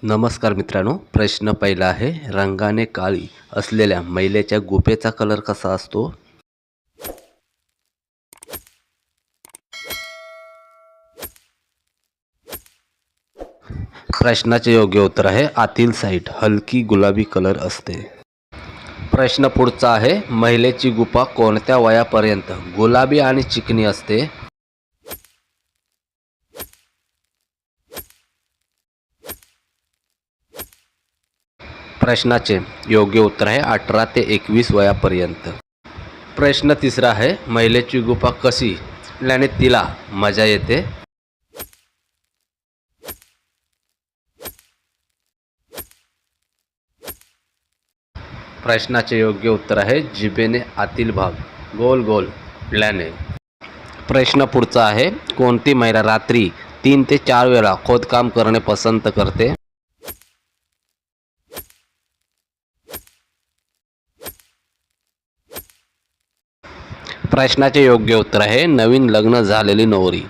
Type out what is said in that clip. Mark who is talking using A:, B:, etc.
A: नमस्कार मित्रांनो, प्रश्न पहिला आहे, रंगाने काळी असलेल्या महिलेच्या गुफेचा कलर कसा असतो? प्रश्नाचे योग्य उत्तर आहे आतील साईड हलकी गुलाबी कलर असते. प्रश्न पुढचा आहे, महिलेची गुफा कोणत्या वयापर्यंत गुलाबी आणि चिकनी असते? प्रश्नाचे योग्य उत्तर आहे 18 ते 21 वयापर्यंत. प्रश्न तिसरा आहे, महिलेची गुफा कशी असल्याने तिला मजा येते? प्रश्नाचे योग्य उत्तर आहे जिभेने आतील भाग गोल गोल फिरल्याने. प्रश्न पुढचा आहे, कोणती महिला रात्री 3 ते 4 वेळा खोदकाम करणे पसंत करते? प्रश्नाचे योग्य उत्तर आहे नवीन लग्न झालेली नवरी.